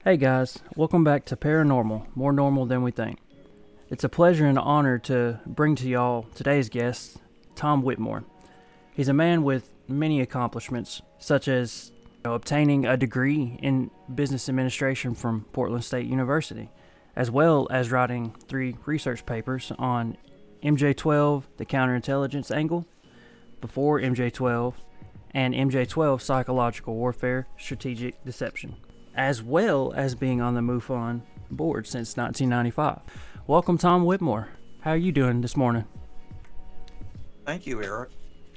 Hey guys, welcome back to Paranormal, more normal than we think. It's a pleasure and honor to bring to y'all today's guest, Tom Whitmore. He's a man with many accomplishments, such as obtaining a degree in business administration from Portland State University, as well as writing 3 research papers on MJ12, the counterintelligence angle, before MJ12, and MJ12 psychological warfare, strategic deception, as well as being on the MUFON board since 1995. Welcome, Tom Whitmore. How are you doing this morning? Thank you, Eric.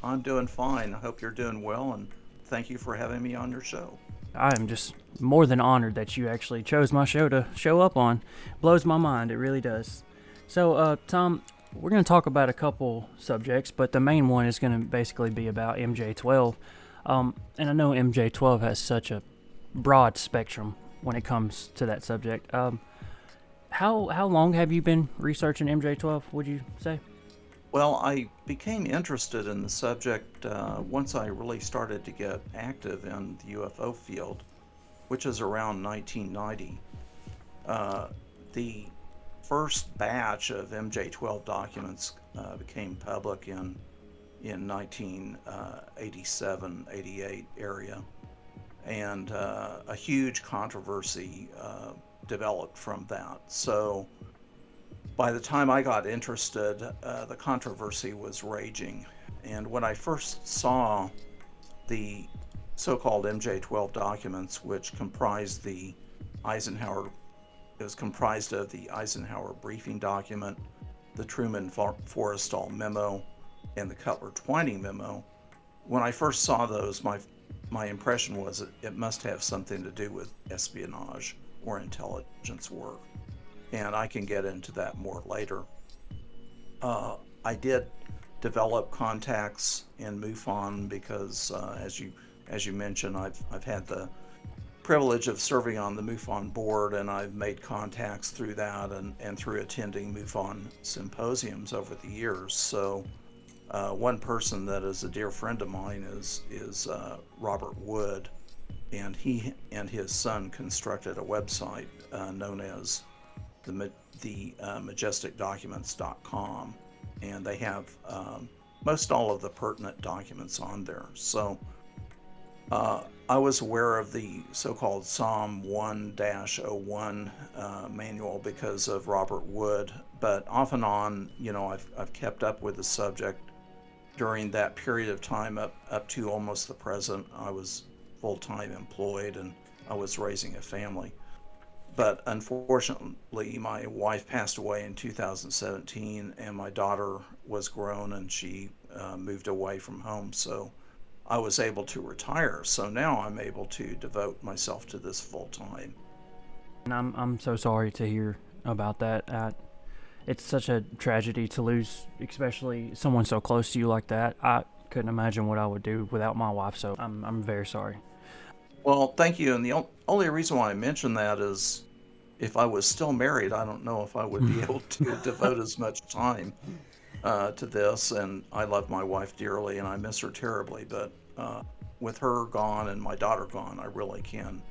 I'm doing fine. I hope you're doing well, and thank you for having me on your show. I am just more than honored that you actually chose my show to show up on. Blows my mind, it really does. So, Tom, we're going to talk about a couple subjects, but the main one is going to basically be about MJ12. And I know MJ12 has such a broad spectrum when it comes to that subject. How long have you been researching MJ12? Would you say? Well, I became interested in the subject once I really started to get active in the UFO field, which is around 1990. The first batch of MJ12 documents became public in 1987, 88 area, and a huge controversy developed from that. So by the time I got interested, the controversy was raging. And when I first saw the so-called MJ12 documents, which comprised the Eisenhower, it was comprised of the Eisenhower briefing document, the Truman Forrestal memo, and the Cutler Twining memo. When I first saw those, my impression was that it must have something to do with espionage or intelligence work, and I can get into that more later. I did develop contacts in MUFON because, as you mentioned, I've had the privilege of serving on the MUFON board, and I've made contacts through that and through attending MUFON symposiums over the years. So one person that is a dear friend of mine is Robert Wood, and he and his son constructed a website known as the majesticdocuments.com, and they have most all of the pertinent documents on there. So I was aware of the so-called Psalm 1-01 manual because of Robert Wood, but off and on, I've kept up with the subject during that period of time up to almost the present. I was full-time employed and I was raising a family. But unfortunately, my wife passed away in 2017, and my daughter was grown and she moved away from home. So I was able to retire. So now I'm able to devote myself to this full time. And I'm so sorry to hear about that. It's such a tragedy to lose, especially someone so close to you like that. I couldn't imagine what I would do without my wife, so I'm very sorry. Well, thank you. And the only reason why I mention that is if I was still married, I don't know if I would be able to devote as much time to this. And I love my wife dearly and I miss her terribly. But with her gone and my daughter gone, I really can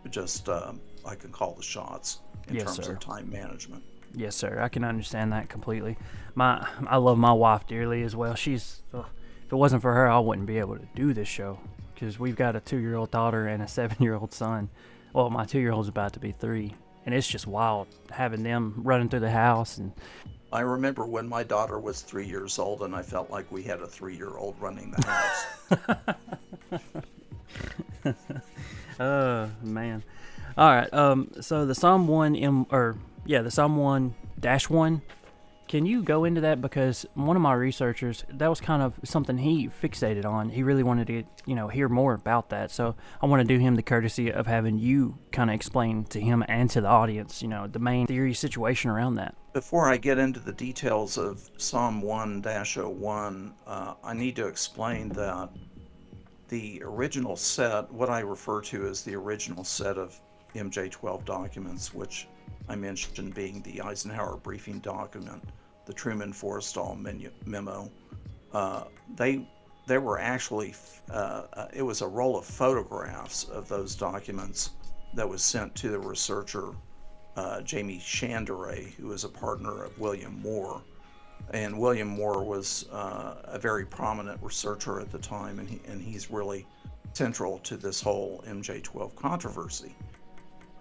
just, I can call the shots in Yes, terms sir. of time management. Yes, sir. I can understand that completely. I love my wife dearly as well. If it wasn't for her, I wouldn't be able to do this show because we've got a 2-year-old daughter and a 7-year-old son. Well, my 2-year-old's about to be 3, and it's just wild having them running through the house. And I remember when my daughter was 3 years old and I felt like we had a 3-year-old running the house. man. All right. So the Psalm 1 the Psalm 1-1. Can you go into that, because one of my researchers, that was kind of something he fixated on. He really wanted to hear more about that. So I want to do him the courtesy of having you kind of explain to him and to the audience, the main theory situation around that. Before I get into the details of Psalm 1-01, I need to explain that the original set, what I refer to as the original set of MJ12 documents, which I mentioned being the Eisenhower briefing document, the Truman Forrestal memo, they were actually, it was a roll of photographs of those documents that was sent to the researcher Jamie Chandray, who was a partner of William Moore. And William Moore was a very prominent researcher at the time, and he's really central to this whole MJ12 controversy.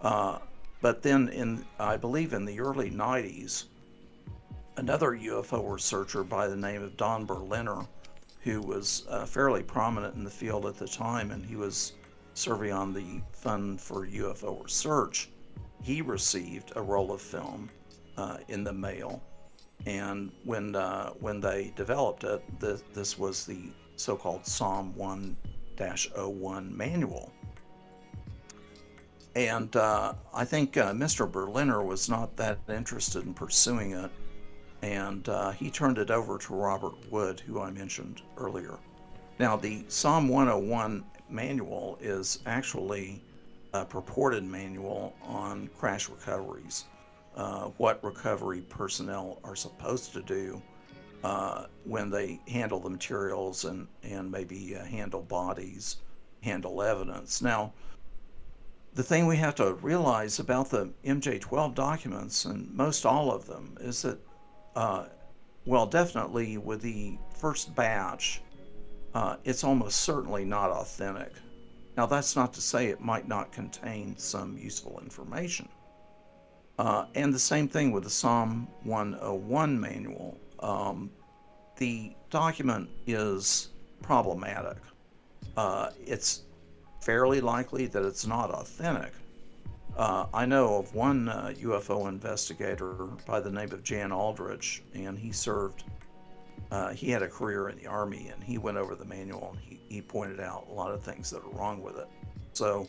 But then, I believe in the early 90s, another UFO researcher by the name of Don Berliner, who was fairly prominent in the field at the time, and he was serving on the Fund for UFO Research, he received a roll of film in the mail. And when they developed it, this was the so-called Psalm 1-01 manual. And I think Mr. Berliner was not that interested in pursuing it, and he turned it over to Robert Wood, who I mentioned earlier. Now, the Psalm 101 manual is actually a purported manual on crash recoveries, what recovery personnel are supposed to do when they handle the materials and maybe handle bodies, handle evidence. Now, the thing we have to realize about the MJ12 documents, and most all of them, is that, well, definitely with the first batch, it's almost certainly not authentic. Now, that's not to say it might not contain some useful information. And the same thing with the Psalm 101 manual. The document is problematic. It's fairly likely that it's not authentic. I know of one UFO investigator by the name of Jan Aldrich, and he had a career in the Army, and he went over the manual, and he pointed out a lot of things that are wrong with it. So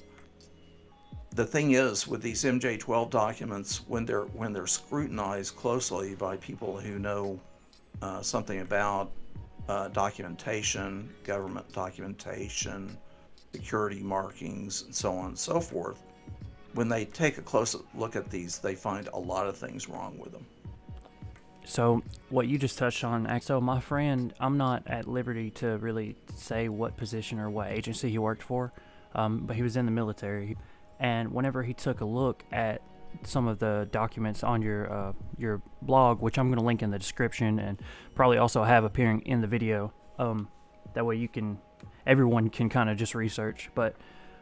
the thing is, with these MJ12 documents, when they're scrutinized closely by people who know something about documentation, government documentation, security markings, and so on and so forth, when they take a close look at these, they find a lot of things wrong with them. So what you just touched on, so my friend, I'm not at liberty to really say what position or what agency he worked for, but he was in the military, and whenever he took a look at some of the documents on your blog, which I'm going to link in the description and probably also have appearing in the video, that way everyone can kind of just research. But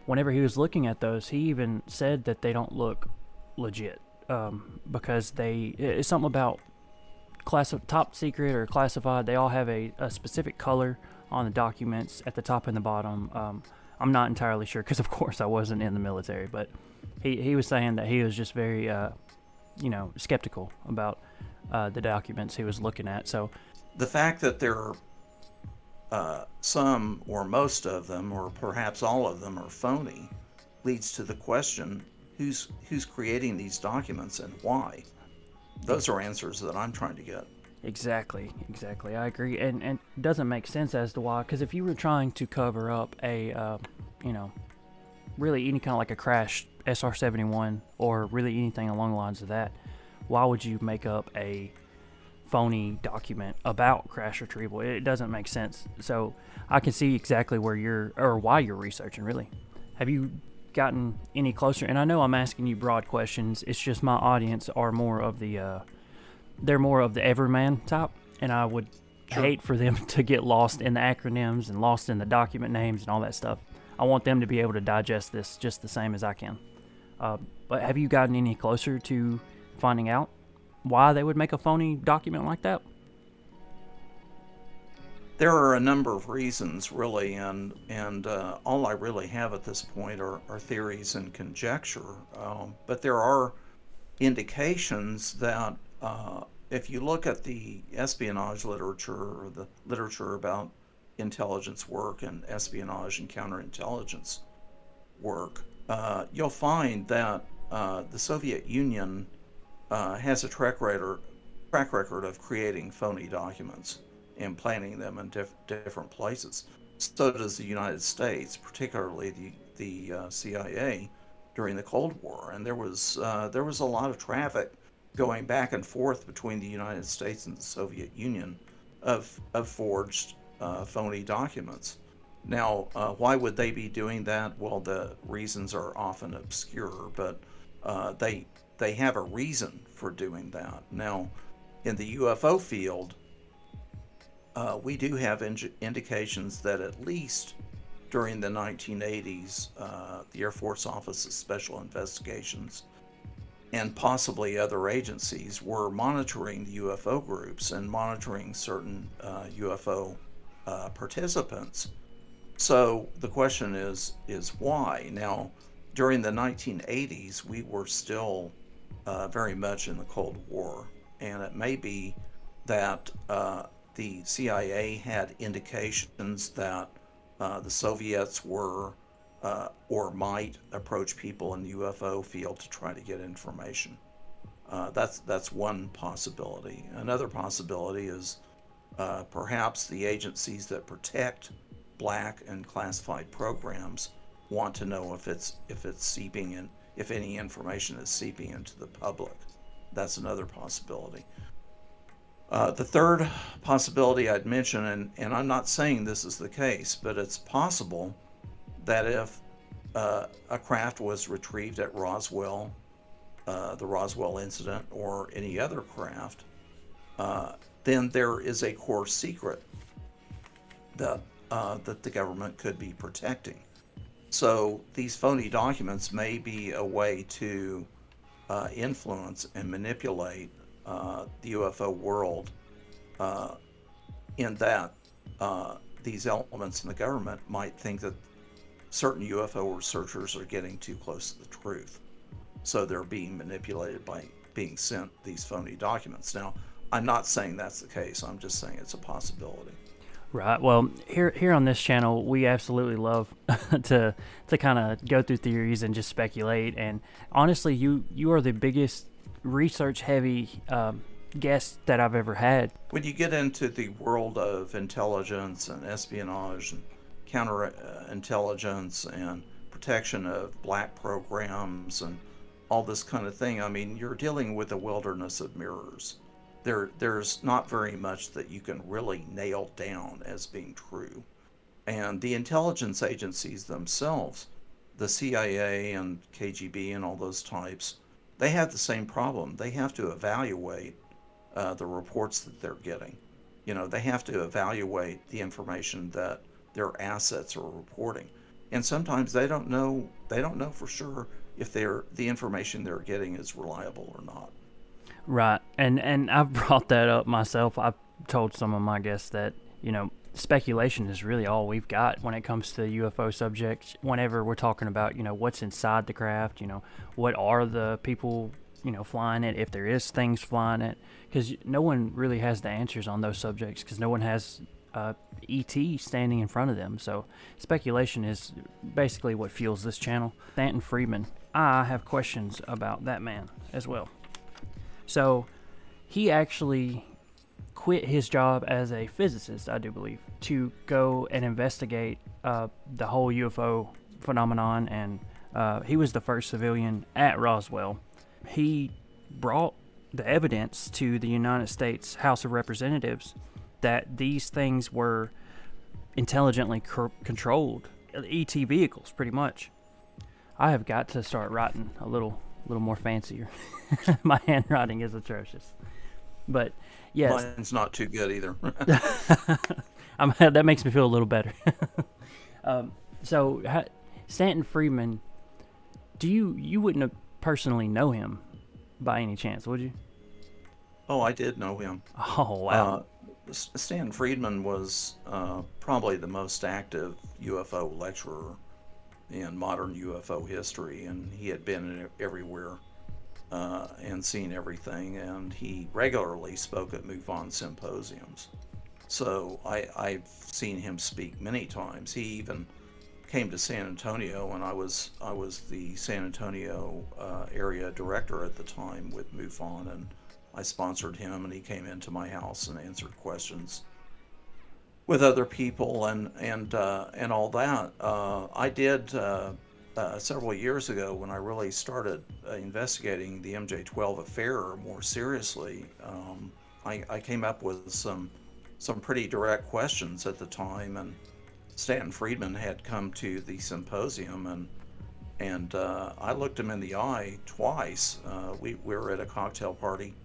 whenever he was looking at those, he even said that they don't look legit, because it's something about top secret or classified. They all have a specific color on the documents at the top and the bottom. I'm not entirely sure, because of course I wasn't in the military, but he was saying that he was just very skeptical about the documents he was looking at. So the fact that there are some or most of them, or perhaps all of them, are phony leads to the question, who's creating these documents and why? Those are answers that I'm trying to get. Exactly. I agree, and it doesn't make sense as to why. Because if you were trying to cover up a, really any kind of like a crash SR-71 or really anything along the lines of that, why would you make up a phony document about crash retrieval? It doesn't make sense. So I can see exactly why you're researching. Really, have you gotten any closer? And I know I'm asking you broad questions. It's just my audience are more of the they're more of the everyman type, and I would hate for them to get lost in the acronyms and lost in the document names and all that stuff. I want them to be able to digest this just the same as I can. But have you gotten any closer to finding out why they would make a phony document like that? There are a number of reasons, really, and all I really have at this point are theories and conjecture. But there are indications that if you look at the espionage literature, or the literature about intelligence work and espionage and counterintelligence work, you'll find that the Soviet Union has a track record of creating phony documents and planting them in different places. So does the United States, particularly the CIA during the Cold War. And there was a lot of traffic going back and forth between the United States and the Soviet Union of forged phony documents. Now, why would they be doing that? Well, the reasons are often obscure, but they have a reason for doing that. Now, in the UFO field, we do have indications that at least during the 1980s, the Air Force Office of Special Investigations and possibly other agencies were monitoring the UFO groups and monitoring certain UFO participants. So the question is why? Now, during the 1980s, we were still very much in the Cold War, and it may be that the CIA had indications that the Soviets were or might approach people in the UFO field to try to get information. That's one possibility. Another possibility is perhaps the agencies that protect black and classified programs want to know if it's seeping in, if any information is seeping into the public. That's another possibility. The third possibility I'd mention, and I'm not saying this is the case, but it's possible that if a craft was retrieved at Roswell, the Roswell incident, or any other craft, then there is a core secret that that the government could be protecting. So these phony documents may be a way to influence and manipulate the UFO world uh, in that these elements in the government might think that certain UFO researchers are getting too close to the truth. So they're being manipulated by being sent these phony documents. Now, I'm not saying that's the case. I'm just saying it's a possibility. Right. Well, here on this channel, we absolutely love to kind of go through theories and just speculate. And honestly, you are the biggest research heavy guest that I've ever had. When you get into the world of intelligence and espionage and counterintelligence and protection of black programs and all this kind of thing, I mean, you're dealing with a wilderness of mirrors. There's not very much that you can really nail down as being true. And the intelligence agencies themselves, the CIA and KGB and all those types, they have the same problem. They have to evaluate the reports that they're getting. You know, they have to evaluate the information that their assets are reporting, and sometimes they don't know. They don't know for sure if the information they're getting is reliable or not. Right. And I've brought that up myself. I've told some of my guests that, speculation is really all we've got when it comes to UFO subjects. Whenever we're talking about, what's inside the craft, what are the people, flying it, if there is things flying it, because no one really has the answers on those subjects because no one has ET standing in front of them. So speculation is basically what fuels this channel. Stanton Friedman, I have questions about that man as well. So he actually quit his job as a physicist, I do believe, to go and investigate the whole UFO phenomenon, and he was the first civilian at Roswell. He brought the evidence to the United States House of Representatives that these things were intelligently controlled ET vehicles, pretty much. I have got to start writing a little more fancier. My handwriting is atrocious, but yes, Mine's not too good either. that makes me feel a little better. So Stanton Friedman, you wouldn't personally know him by any chance, would you? Oh, I did know him. Oh wow. Stan Friedman was probably the most active UFO lecturer in modern UFO history, and he had been everywhere and seen everything, and he regularly spoke at MUFON symposiums. So I've seen him speak many times. He even came to San Antonio, and I was the San Antonio area director at the time with MUFON, and I sponsored him, and he came into my house and answered questions with other people and all that. I did several years ago when I really started investigating the MJ-12 affair more seriously. I came up with some pretty direct questions at the time, and Stanton Friedman had come to the symposium, and I looked him in the eye twice. We were at a cocktail party,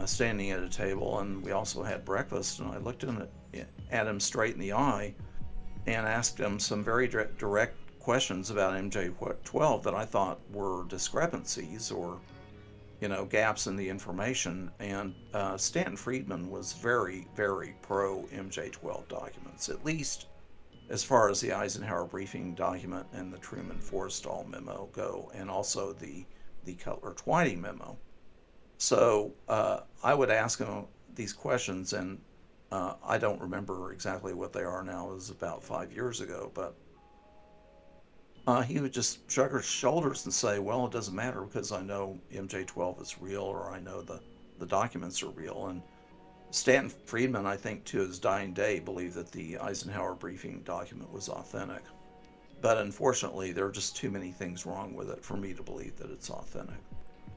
standing at a table, and we also had breakfast. And I looked at him straight in the eye and asked him some very direct questions about MJ12 that I thought were discrepancies or gaps in the information. And Stanton Friedman was very, very pro MJ12 documents, at least as far as the Eisenhower briefing document and the Truman Forrestal memo go, and also the Cutler Twining memo. So I would ask him these questions, and I don't remember exactly what they are now. It was about 5 years ago, but he would just shrug his shoulders and say, well, it doesn't matter because I know MJ12 is real, or I know the documents are real. And Stanton Friedman, I think to his dying day, believed that the Eisenhower briefing document was authentic. But unfortunately, there are just too many things wrong with it for me to believe that it's authentic.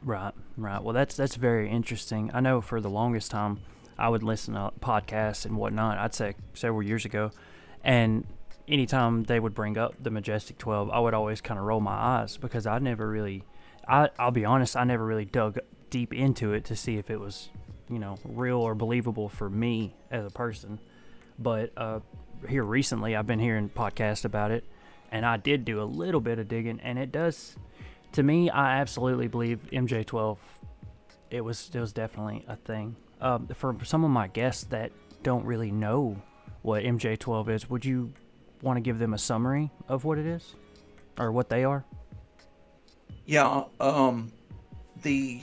Right. Well, that's very interesting. I know for the longest time, I would listen to podcasts and whatnot. I'd say several years ago, and anytime they would bring up the Majestic 12, I would always kind of roll my eyes because I never really, I'll be honest, I never really dug deep into it to see if it was, real or believable for me as a person. But here recently, I've been hearing podcasts about it, and I did do a little bit of digging, and it does, to me, I absolutely believe MJ12. It was definitely a thing. For some of my guests that don't really know what MJ12 is, would you want to give them a summary of what it is or what they are? Yeah, the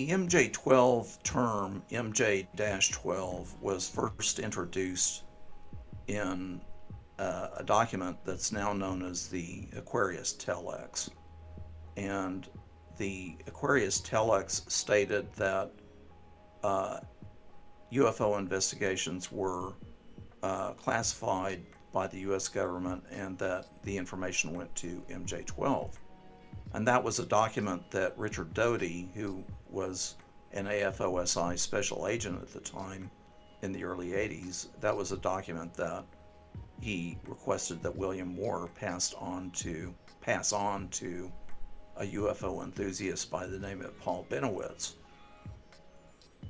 MJ12 term, MJ-12, was first introduced in a document that's now known as the Aquarius Telex. And the Aquarius Telex stated that UFO investigations were classified by the U.S. government and that the information went to MJ-12. And that was a document that Richard Doty, who was an AFOSI special agent at the time in the early 80s, that was a document that he requested that William Moore pass on to a UFO enthusiast by the name of Paul Benowitz.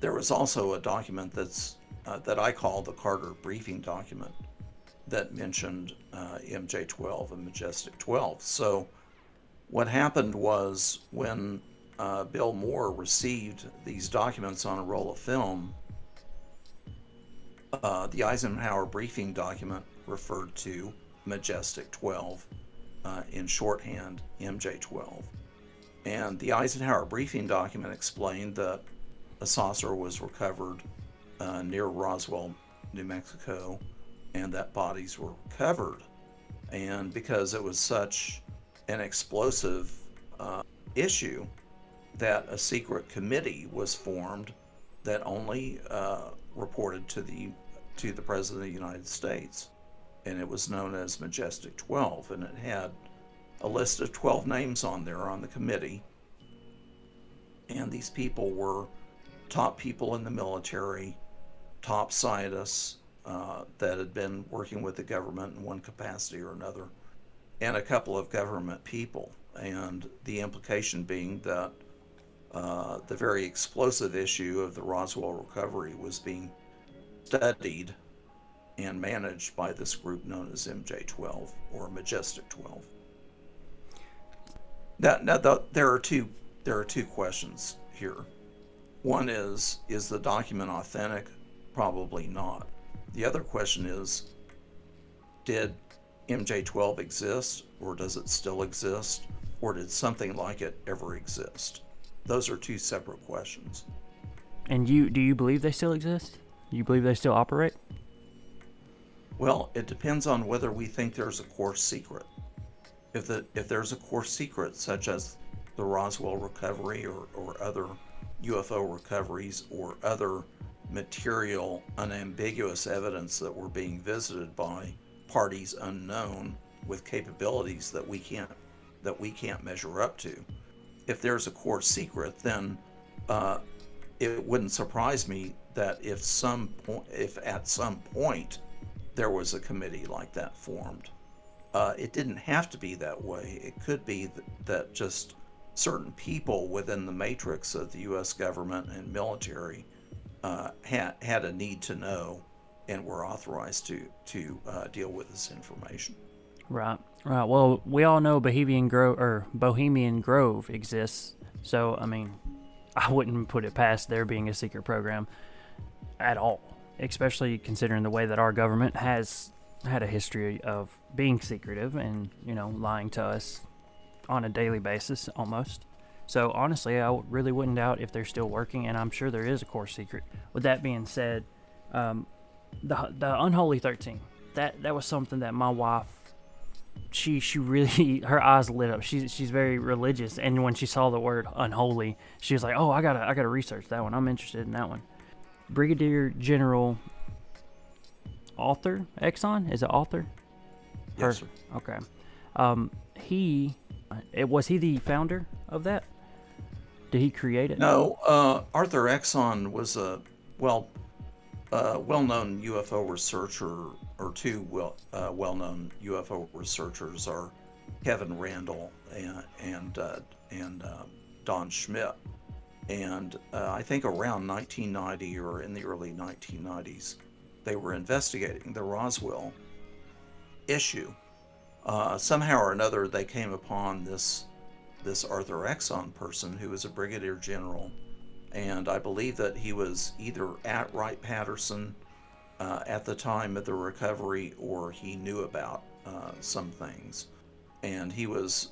There was also a document that I call the Carter briefing document that mentioned MJ-12 and Majestic 12. So what happened was when Bill Moore received these documents on a roll of film, the Eisenhower briefing document referred to Majestic 12, in shorthand MJ-12. And the Eisenhower briefing document explained that a saucer was recovered near Roswell, New Mexico, and that bodies were recovered. And because it was such an explosive issue, that a secret committee was formed that only reported to the President of the United States. And it was known as Majestic 12, and it had a list of 12 names on there on the committee. And these people were top people in the military, top scientists that had been working with the government in one capacity or another, and a couple of government people. And the implication being that the very explosive issue of the Roswell recovery was being studied and managed by this group known as MJ-12 or Majestic 12. Now there are two questions here. One is the document authentic? Probably not. The other question is, did MJ-12 exist, or does it still exist, or did something like it ever exist? Those are two separate questions. And do you believe they still exist? Do you believe they still operate? Well, it depends on whether we think there's a core secret. If there's a core secret, such as the Roswell recovery or other UFO recoveries or other material, unambiguous evidence that we're being visited by parties unknown with capabilities that we can't measure up to. If there's a core secret, then it wouldn't surprise me that if at some point there was a committee like that formed. It didn't have to be that way. It could be that just certain people within the matrix of the U.S. government and military had a need to know and were authorized to deal with this information. Right. Right. Well, we all know Bohemian Grove exists. So, I mean, I wouldn't put it past there being a secret program at all, especially considering the way that our government has had a history of being secretive and, lying to us on a daily basis almost. So honestly, I really wouldn't doubt if they're still working, and I'm sure there is a core secret. With that being said, the Unholy 13, that was something that my wife, she really, her eyes lit up. She's very religious, and when she saw the word unholy, she was like, "Oh, I gotta research that one. I'm interested in that one." Brigadier General Arthur Exxon, is it Arthur? Yes, sir. Okay. Was he the founder of that? Did he create it? No, Arthur Exxon was a well well-known UFO researcher, or two well-known UFO researchers are Kevin Randall and Don Schmidt. And I think around 1990 or in the early 1990s, they were investigating the Roswell issue. Somehow or another, they came upon this Arthur Exxon person who was a brigadier general, and I believe that he was either at Wright-Patterson at the time of the recovery, or he knew about some things, and he was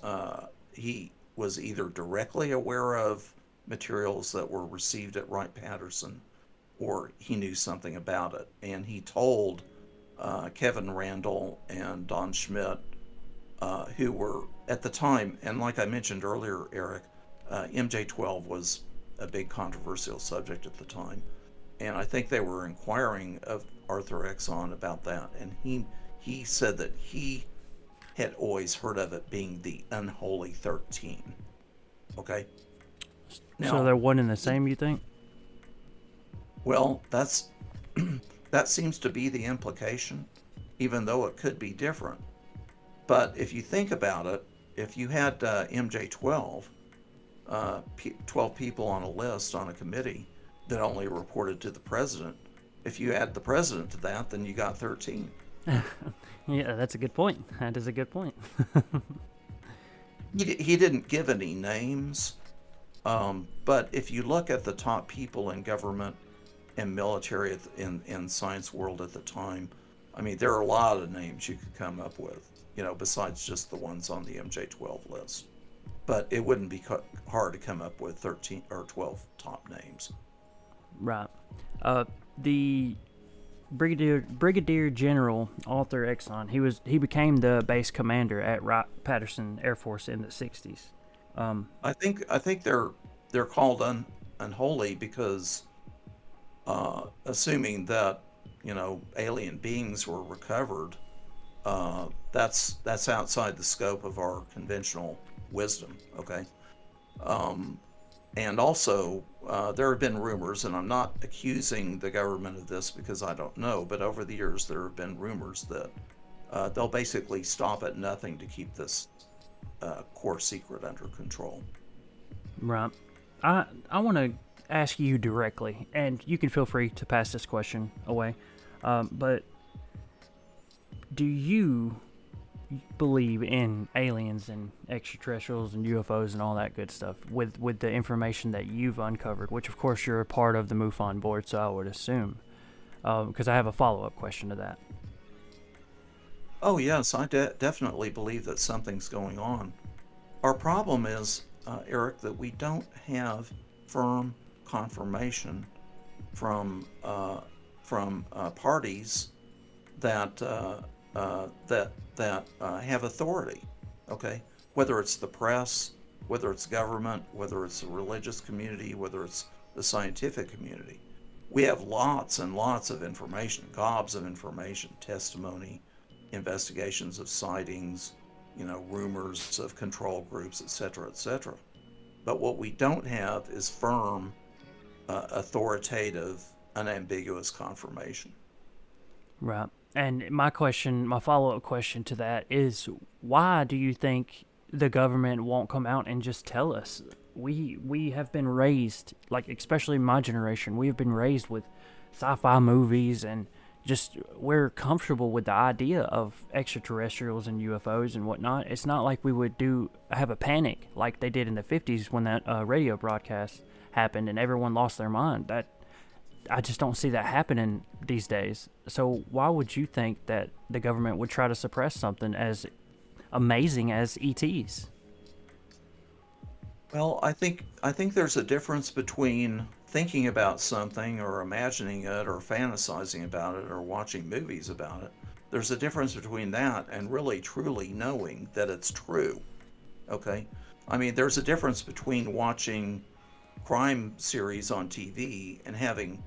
either directly aware of materials that were received at Wright-Patterson, or he knew something about it, and he told Kevin Randall and Don Schmidt, who were at the time, and like I mentioned earlier, Eric, MJ-12 was a big controversial subject at the time, and I think they were inquiring of Arthur Exxon about that, and he said that he had always heard of it being the Unholy 13. Okay. Now, So they're one and the same, you think? well, that seems to be the implication, even though it could be different. But if you think about it, if you had MJ-12, 12 people on a list on a committee that only reported to the president, if you add the president to that, then you got 13. Yeah, that's a good point. That is a good point. He didn't give any names, but if you look at the top people in government and military in science world at the time, I mean, there are a lot of names you could come up with, besides just the ones on the MJ-12 list. But it wouldn't be hard to come up with 13 or 12 top names. Right. The Brigadier General Arthur Exxon, he became the base commander at Wright-Patterson Air Force in the 60s. I think they're called unholy because assuming that alien beings were recovered, that's outside the scope of our conventional wisdom. Okay. And also, there have been rumors, and I'm not accusing the government of this because I don't know, but over the years there have been rumors that they'll basically stop at nothing to keep this core secret under control. Right. I want to ask you directly, and you can feel free to pass this question away, but do you believe in aliens and extraterrestrials and UFOs and all that good stuff with the information that you've uncovered, which of course you're a part of the MUFON board, so I would assume, because I have a follow-up question to that. Oh yes, I definitely believe that something's going on. Our problem is, Eric, that we don't have firm confirmation from parties that have authority. Okay, whether it's the press, whether it's government, whether it's the religious community, whether it's the scientific community, we have lots and lots of information, gobs of information, testimony, investigations of sightings, rumors of control groups, etc., etc. But what we don't have is firm, authoritative, unambiguous confirmation. Right. And my follow-up question to that is, why do you think the government won't come out and just tell us? We have been raised, like especially my generation, we have been raised with sci-fi movies, and just we're comfortable with the idea of extraterrestrials and UFOs and whatnot. It's not like we would have a panic like they did in the 50s when that radio broadcast happened and everyone lost their mind. That I just don't see that happening these days. So why would you think that the government would try to suppress something as amazing as ETs? Well, I think there's a difference between thinking about something or imagining it or fantasizing about it or watching movies about it. There's a difference between that and really truly knowing that it's true. Okay? I mean, there's a difference between watching crime series on TV and having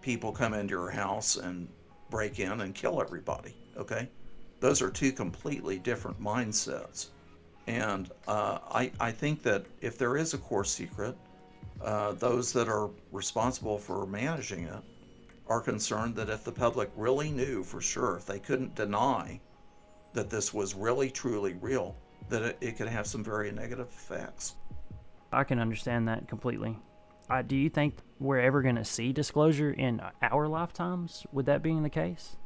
people come into your house and break in and kill everybody. Okay? Those are two completely different mindsets. And I think that if there is a core secret, those that are responsible for managing it are concerned that if the public really knew for sure, if they couldn't deny that this was really truly real, that it could have some very negative effects. I can understand that completely. Do you think we're ever going to see disclosure in our lifetimes, with that being the case?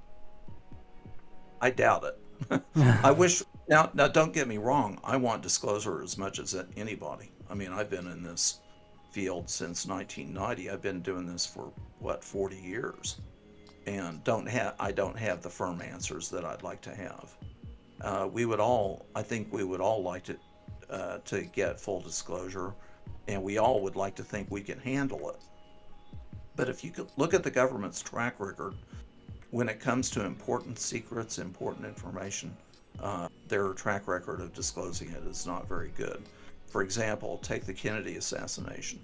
I doubt it. I wish. Now, don't get me wrong. I want disclosure as much as anybody. I mean, I've been in this field since 1990. I've been doing this for what, 40 years, and I don't have the firm answers that I'd like to have. I think we would all like to get full disclosure, and we all would like to think we can handle it. But if you could look at the government's track record when it comes to important secrets, important information, their track record of disclosing it is not very good. For example, take the Kennedy assassination.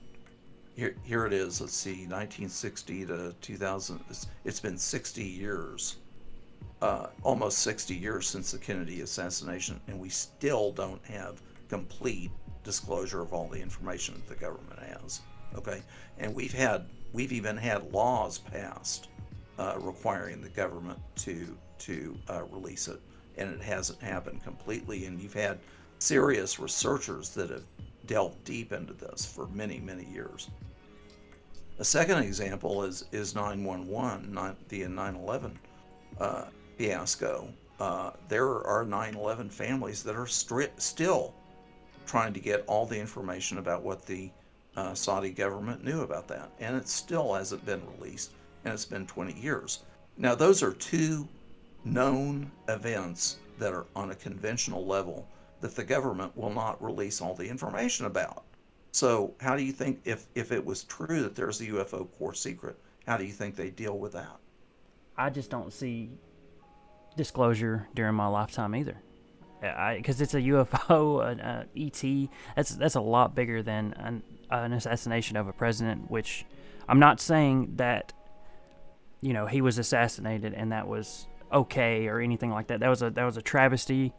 Here it is. Let's see, 1960 to 2000. It's been 60 years, almost 60 years since the Kennedy assassination, and we still don't have complete disclosure of all the information that the government has. Okay, and we've even had laws passed requiring the government to release it, and it hasn't happened completely. And you've had serious researchers that have delved deep into this for many years. A second example is 911, the 9/11 fiasco. There are 9/11 families that are still trying to get all the information about what the Saudi government knew about that, and it still hasn't been released, and it's been 20 years. Now, those are two known events that are on a conventional level that the government will not release all the information about. So, how do you think, if it was true that there's a UFO core secret, how do you think they deal with that? I just don't see disclosure during my lifetime either. Because it's a UFO, an ET. That's a lot bigger than an assassination of a president. Which I'm not saying that he was assassinated and that was okay or anything like that. That was a travesty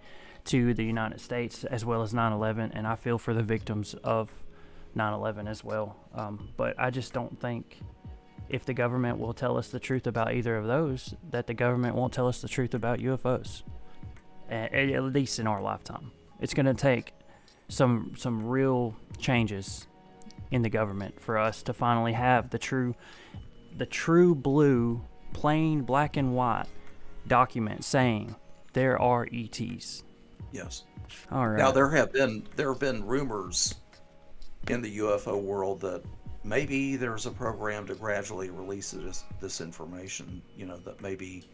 to the United States as well as 9/11, and I feel for the victims of 9/11 as well. But I just don't think, if the government will tell us the truth about either of those, that the government won't tell us the truth about UFOs. At least in our lifetime, it's going to take some real changes in the government for us to finally have the true blue, plain black and white document saying there are ETs. Yes. All right. Now, there have been rumors in the UFO world that maybe there's a program to gradually release this information. That maybe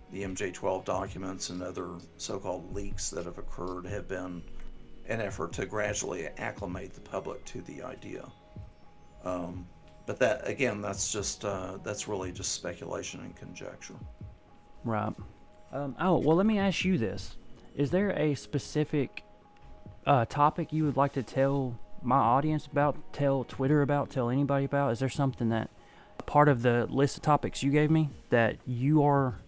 the MJ12 documents and other so-called leaks that have occurred have been an effort to gradually acclimate the public to the idea. But that, again, that's really just speculation and conjecture. Right. Well, let me ask you this: is there a specific topic you would like to tell my audience about, tell Twitter about, tell anybody about? Is there something that part of the list of topics you gave me that you are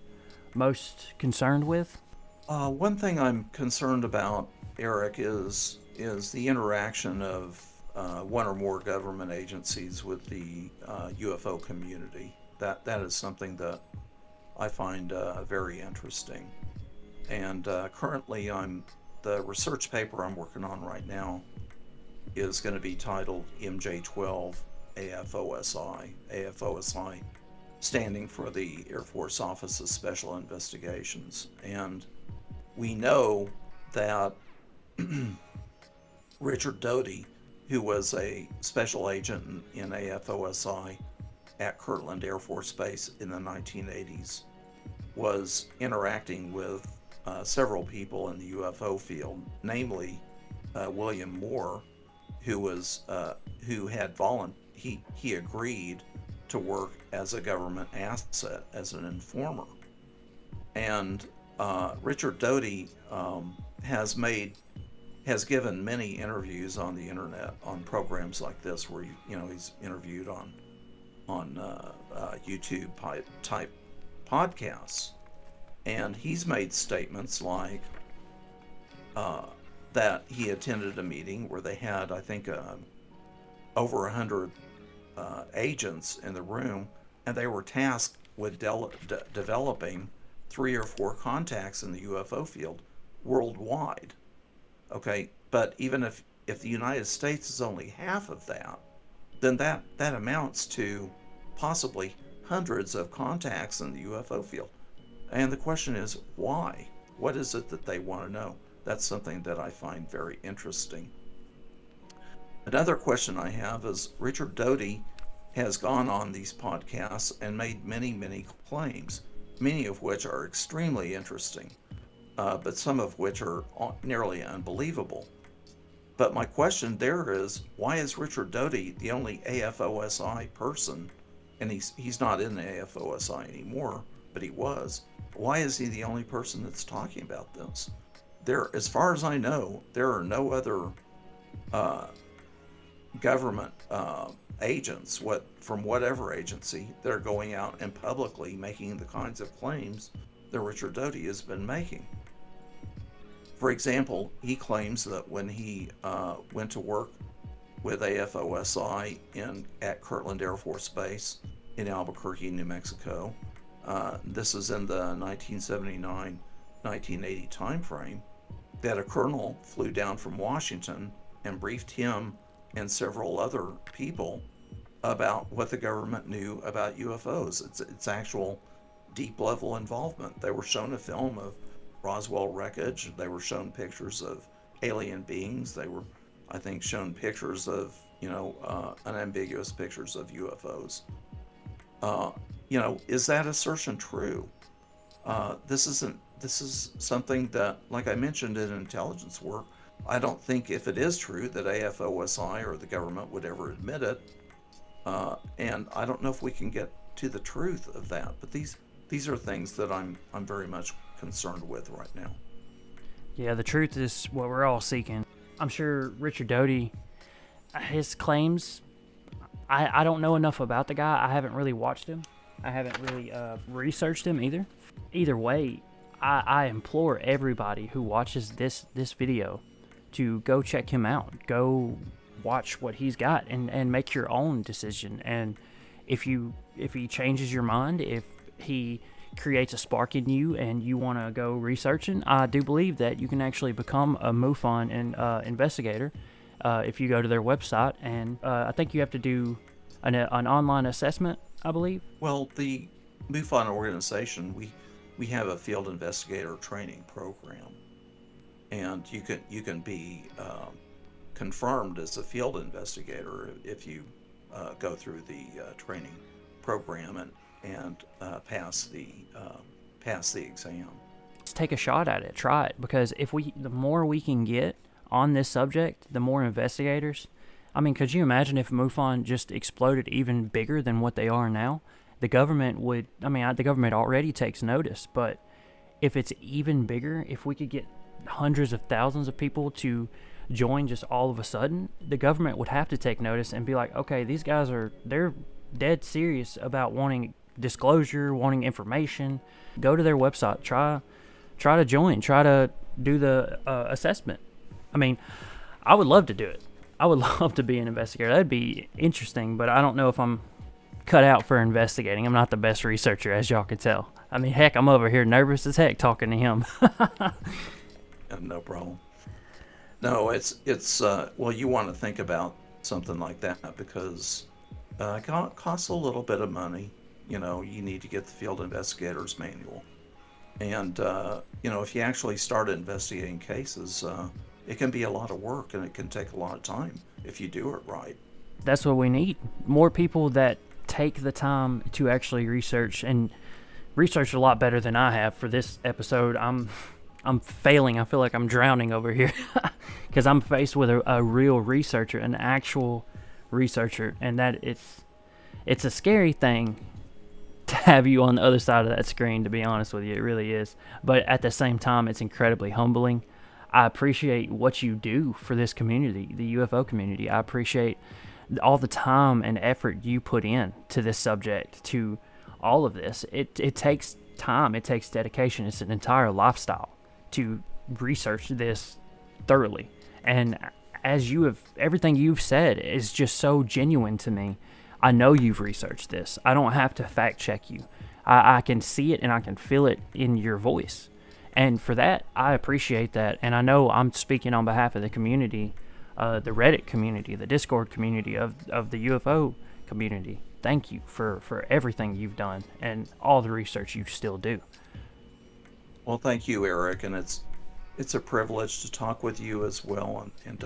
most concerned with? One thing I'm concerned about, Eric, is the interaction of one or more government agencies with the UFO community. That is something that I find very interesting. And currently, the research paper I'm working on right now is going to be titled MJ12 AFOSI. AFOSI standing for the Air Force Office of Special Investigations. And we know that Richard Doty, who was a special agent in AFOSI at Kirtland Air Force Base in the 1980s, was interacting with several people in the UFO field, namely William Moore, who he agreed to work as a government asset, as an informer. And Richard Doty has given many interviews on the internet on programs like this, where he's interviewed on YouTube type podcasts, and he's made statements like that he attended a meeting where they had, I think, over 100 agents in the room, and they were tasked with developing 3 or 4 contacts in the UFO field worldwide. Okay, but even if the United States is only half of that, then that amounts to possibly hundreds of contacts in the UFO field. And the question is, why? What is it that they want to know? That's something that I find very interesting. Another question I have is, Richard Doty has gone on these podcasts and made many, many claims, many of which are extremely interesting, but some of which are nearly unbelievable. But my question there is, why is Richard Doty the only AFOSI person, and he's not in the AFOSI anymore, but he was. Why is he the only person that's talking about this? As far as I know, there are no other government agents, from whatever agency, that are going out and publicly making the kinds of claims that Richard Doty has been making. For example, he claims that when he went to work with AFOSI at Kirtland Air Force Base in Albuquerque, New Mexico, this is in the 1979-1980 time frame, that a colonel flew down from Washington and briefed him and several other people about what the government knew about UFOs. It's actual deep level involvement. They were shown a film of Roswell wreckage. They were shown pictures of alien beings. They were, I think, shown pictures of, unambiguous pictures of UFOs. Is that assertion true? This is something that, like I mentioned in intelligence work, I don't think, if it is true, that AFOSI or the government would ever admit it. And I don't know if we can get to the truth of that. But these are things that I'm very much concerned with right now. Yeah, the truth is what we're all seeking. I'm sure Richard Doty, his claims, I don't know enough about the guy. I haven't really watched him. I haven't really researched him either. Either way, I implore everybody who watches this video to go check him out. Go watch what he's got and make your own decision. And if he changes your mind, if he creates a spark in you and you want to go researching, I do believe that you can actually become a MUFON investigator if you go to their website. And I think you have to do an online assessment, I believe. Well, the MUFON organization, we have a field investigator training program, and you can be confirmed as a field investigator if you go through the training program and pass the exam. Let's take a shot at it. Try it, because the more we can get on this subject, the more investigators. I mean, could you imagine if MUFON just exploded even bigger than what they are now? The government would. I mean, the government already takes notice, but if it's even bigger, if we could get hundreds of thousands of people to join just all of a sudden, the government would have to take notice and be like, okay, these guys they're dead serious about wanting disclosure, wanting information. Go to their website, try to join, try to do the assessment. I mean, I would love to do it. I would love to be an investigator. That'd be interesting, but I don't know if I'm cut out for investigating. I'm not the best researcher, as y'all can tell. I mean, heck, I'm over here nervous as heck talking to him. No problem. No, it's well, you want to think about something like that because it costs a little bit of money. You need to get the field investigator's manual. And, if you actually start investigating cases, it can be a lot of work and it can take a lot of time if you do it right. That's what we need. More people that take the time to actually research, and research a lot better than I have for this episode. I'm failing. I feel like I'm drowning over here because I'm faced with a real researcher, an actual researcher, and that it's a scary thing to have you on the other side of that screen, to be honest with you. It really is. But at the same time, it's incredibly humbling. I appreciate what you do for this community, the UFO community. I appreciate all the time and effort you put in to this subject, to all of this. It takes time. It takes dedication. It's an entire lifestyle to research this thoroughly. And as everything you've said is just so genuine to me. I know you've researched this. I don't have to fact check you. I can see it and I can feel it in your voice. And for that, I appreciate that. And I know I'm speaking on behalf of the community, the Reddit community, the Discord community of the UFO community. Thank you for everything you've done and all the research you still do. Well, thank you, Eric. And it's a privilege to talk with you as well. And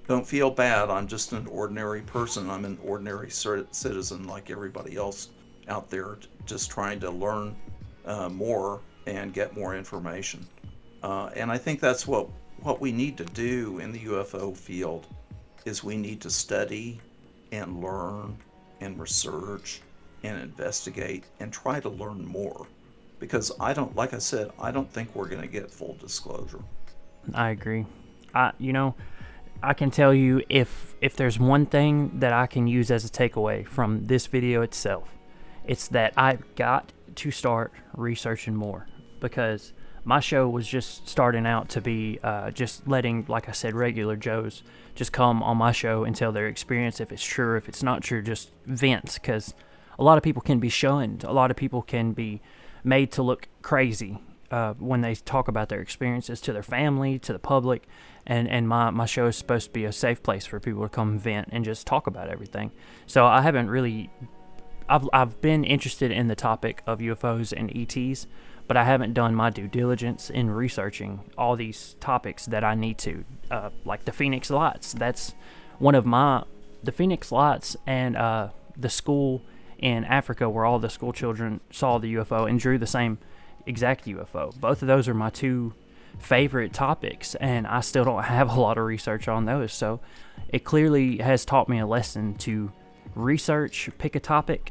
don't feel bad. I'm just an ordinary person. I'm an ordinary citizen like everybody else out there, just trying to learn more and get more information. And I think that's what we need to do in the UFO field is we need to study and learn and research and investigate and try to learn more. Because like I said, I don't think we're going to get full disclosure. I agree. I can tell you if there's one thing that I can use as a takeaway from this video itself, it's that I've got to start researching more, because my show was just starting out to be just letting, like I said, regular Joes just come on my show and tell their experience. If it's true, if it's not true, just vent, because a lot of people can be shunned. A lot of people can be made to look crazy when they talk about their experiences to their family, to the public. And my show is supposed to be a safe place for people to come vent and just talk about everything. So I haven't really... I've been interested in the topic of UFOs and ETs, but I haven't done my due diligence in researching all these topics that I need to, like the Phoenix Lights. That's one of the Phoenix Lights and the school in Africa where all the school children saw the UFO and drew the same exact UFO. Both of those are my two favorite topics, and I still don't have a lot of research on those. So it clearly has taught me a lesson to research, pick a topic,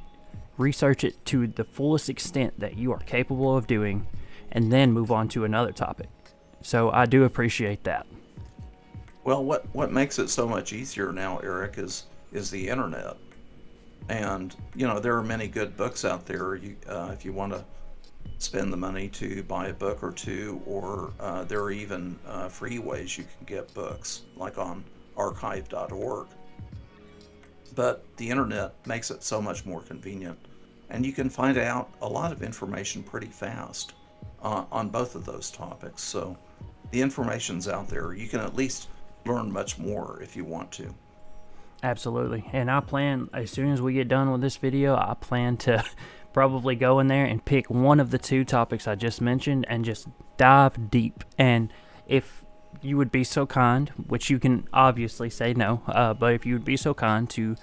research it to the fullest extent that you are capable of doing, and then move on to another topic. So I do appreciate that. Well, what makes it so much easier now, Eric, is the internet. And, there are many good books out there. If you want to spend the money to buy a book or two, or there are even free ways you can get books, like on archive.org. But the internet makes it so much more convenient, and you can find out a lot of information pretty fast on both of those topics. So the information's out there. You can at least learn much more if you want to. Absolutely. And I plan, as soon as we get done with this video, I plan to probably go in there and pick one of the two topics I just mentioned and just dive deep. And if you would be so kind, which you can obviously say no, but if you would be so kind to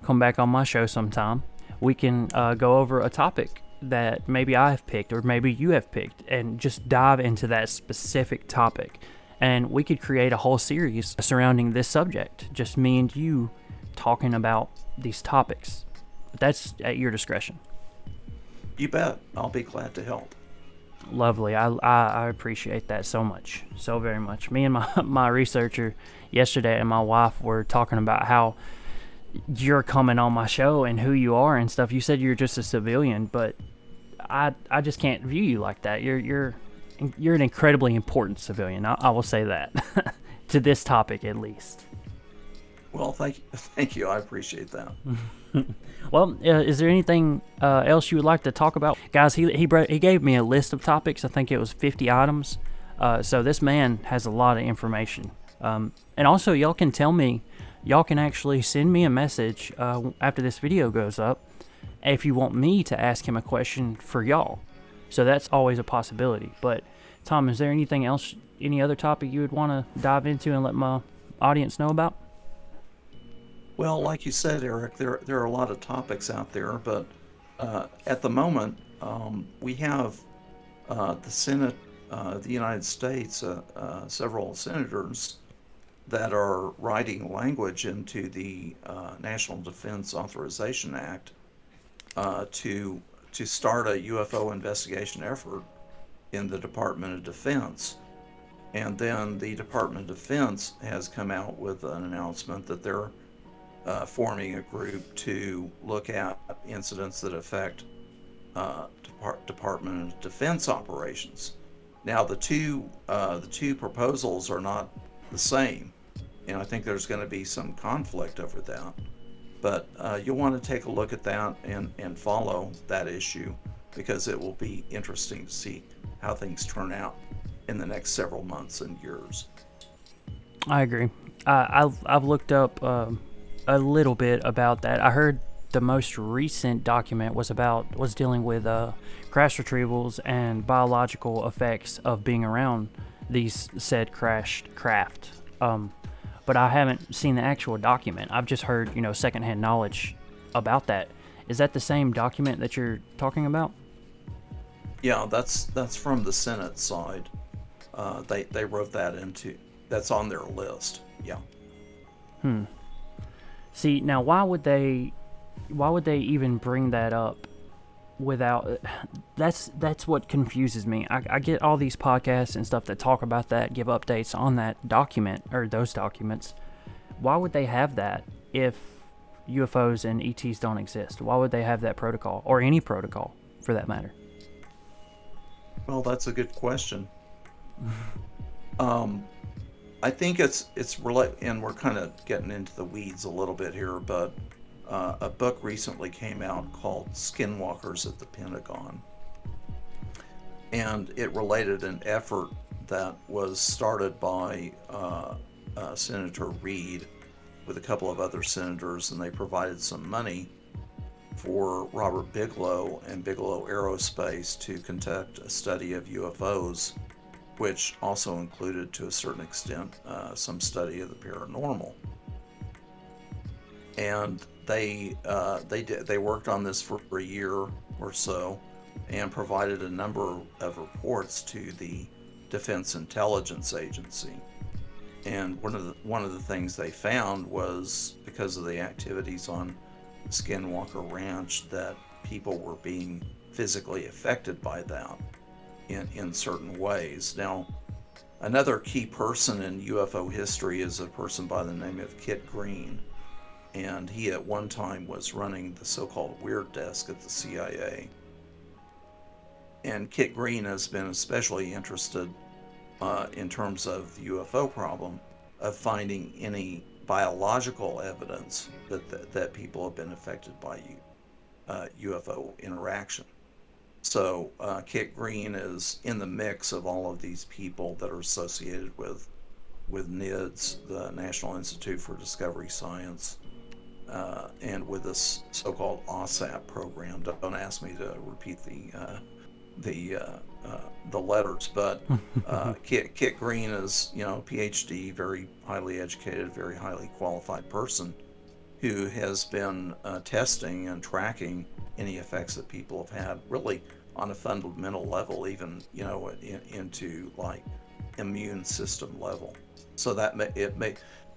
come back on my show sometime, we can go over a topic that maybe I have picked or maybe you have picked and just dive into that specific topic. And we could create a whole series surrounding this subject, just me and you talking about these topics. That's at your discretion. You bet. I'll be glad to help. Lovely. I appreciate that so much, so very much. Me and my researcher yesterday and my wife were talking about how you're coming on my show and who you are and stuff. You said you're just a civilian, but I just can't view you like that. You're an incredibly important civilian. I will say that to this topic at least. Well, thank you. I appreciate that. Well, is there anything else you would like to talk about, guys? He gave me a list of topics. I think it was 50 items. So this man has a lot of information. And also, y'all can tell me, y'all can actually send me a message after this video goes up if you want me to ask him a question for y'all. So that's always a possibility. But Tom, is there anything else, any other topic you would want to dive into and let my audience know about? Well, like you said, Eric, there are a lot of topics out there, but at the moment, we have the Senate, the United States, several senators that are writing language into the National Defense Authorization Act to start a UFO investigation effort in the Department of Defense. And then the Department of Defense has come out with an announcement that they're forming a group to look at incidents that affect Department of Defense operations. Now, the two proposals are not the same, and I think there's going to be some conflict over that. But you'll want to take a look at that and follow that issue, because it will be interesting to see how things turn out in the next several months and years. I agree. I've looked up a little bit about that. I heard the most recent document was dealing with crash retrievals and biological effects of being around these said crashed craft. But I haven't seen the actual document. I've just heard, secondhand knowledge about that. Is that the same document that you're talking about? Yeah, that's from the Senate side. They wrote that into, that's on their list. Yeah. See, now why would they even bring that up without? That's what confuses me. I get all these podcasts and stuff that talk about that, give updates on that document or those documents. Why would they have that if UFOs and ETs don't exist? Why would they have that protocol, or any protocol for that matter? Well, that's a good question. I think it's related, and we're kind of getting into the weeds a little bit here, but a book recently came out called Skinwalkers at the Pentagon, and it related an effort that was started by Senator Reid with a couple of other senators, and they provided some money for Robert Bigelow and Bigelow Aerospace to conduct a study of UFOs, which also included, to a certain extent, some study of the paranormal. And they worked on this for a year or so, and provided a number of reports to the Defense Intelligence Agency. And one of the things they found was, because of the activities on Skinwalker Ranch, that people were being physically affected by that in certain ways. Now, another key person in UFO history is a person by the name of Kit Green, and he at one time was running the so-called Weird Desk at the CIA. And Kit Green has been especially interested in terms of the UFO problem of finding any biological evidence that people have been affected by UFO interaction. So Kit Green is in the mix of all of these people that are associated with NIDS, the National Institute for Discovery Science, and with this so-called OSAP program. Don't ask me to repeat the letters, but Kit Green is, PhD, very highly educated, very highly qualified person who has been testing and tracking any effects that people have had, really on a fundamental level, even into like immune system level. So that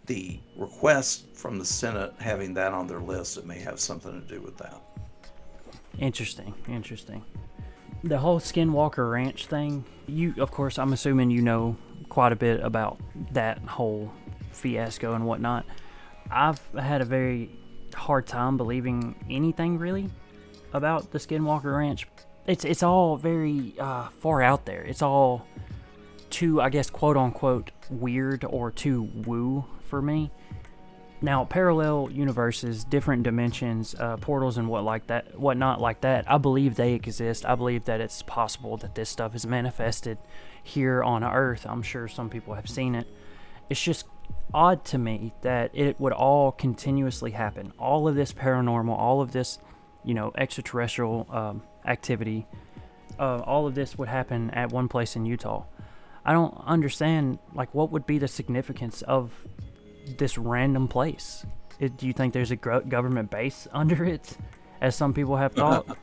the request from the Senate having that on their list, it may have something to do with that. Interesting. The whole Skinwalker Ranch thing, of course, I'm assuming you know quite a bit about that whole fiasco and whatnot. I've had a very hard time believing anything really about the Skinwalker Ranch. It's all very far out there. It's all too, I guess, quote unquote, weird or too woo for me. Now, parallel universes, different dimensions, portals, and whatnot like that. I believe they exist. I believe that it's possible that this stuff is manifested here on Earth. I'm sure some people have seen it. It's just odd to me that it would all continuously happen. All of this paranormal, all of this, extraterrestrial activity, all of this would happen at one place in Utah. I don't understand, what would be the significance of this random place? Do you think there's a government base under it, as some people have thought?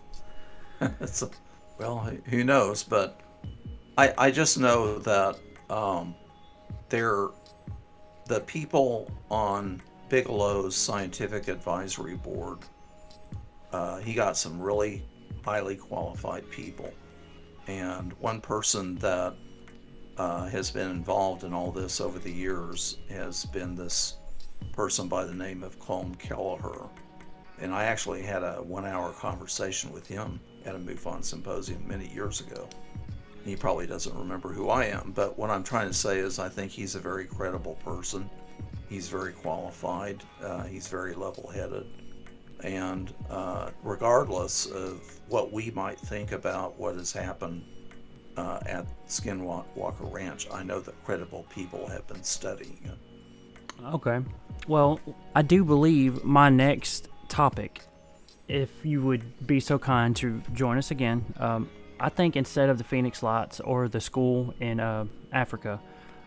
Well, who knows? But I just know that the people on Bigelow's scientific advisory board, he got some really highly qualified people. And one person that has been involved in all this over the years has been this person by the name of Colm Kelleher. And I actually had a 1-hour conversation with him at a MUFON symposium many years ago. He probably doesn't remember who I am, but what I'm trying to say is I think he's a very credible person. He's very qualified. He's very level-headed. And regardless of what we might think about what has happened at Skinwalker Ranch, I know that credible people have been studying it. Okay. Well, I do believe my next topic, if you would be so kind to join us again, I think instead of the Phoenix Lights or the school in Africa,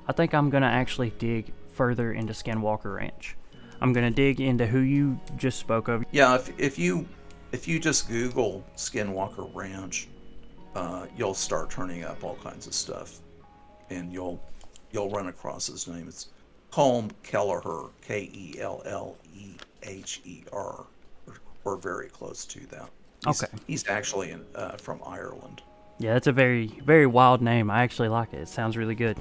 I think I'm going to actually dig further into Skinwalker Ranch. I'm going to dig into who you just spoke of. Yeah, if you just Google Skinwalker Ranch, you'll start turning up all kinds of stuff, and you'll run across his name. It's Colm Kelleher, Kelleher, or very close to that. He's actually from Ireland. Yeah, that's a very, very wild name. I actually like it. It sounds really good.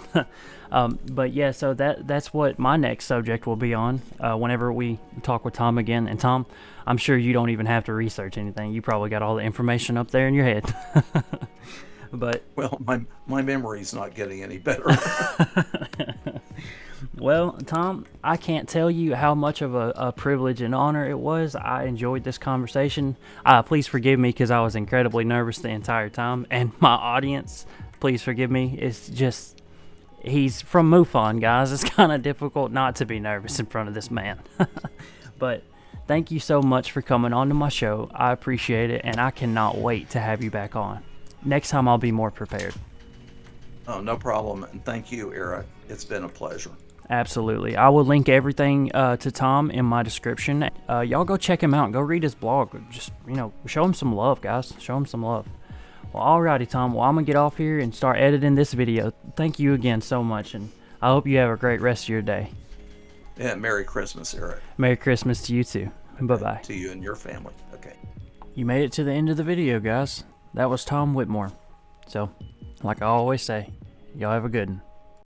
But yeah, so that's what my next subject will be on whenever we talk with Tom again. And Tom, I'm sure you don't even have to research anything. You probably got all the information up there in your head. But well, my memory's not getting any better. Well, Tom, I can't tell you how much of a privilege and honor it was. I enjoyed this conversation. Please forgive me because I was incredibly nervous the entire time. And my audience, please forgive me. It's just, he's from MUFON, guys. It's kind of difficult not to be nervous in front of this man. But thank you so much for coming on to my show. I appreciate it, and I cannot wait to have you back on. Next time I'll be more prepared. Oh, no problem. And thank you, Eric. It's been a pleasure. Absolutely. I will link everything to Tom in my description. Y'all go check him out. Go read his blog. Just, show him some love, guys. Show him some love. Well, alrighty, Tom. Well, I'm going to get off here and start editing this video. Thank you again so much, and I hope you have a great rest of your day. Yeah, Merry Christmas, Eric. Merry Christmas to you, too. Okay. Bye-bye. To you and your family. Okay. You made it to the end of the video, guys. That was Tom Whitmore. So, like I always say, y'all have a good one.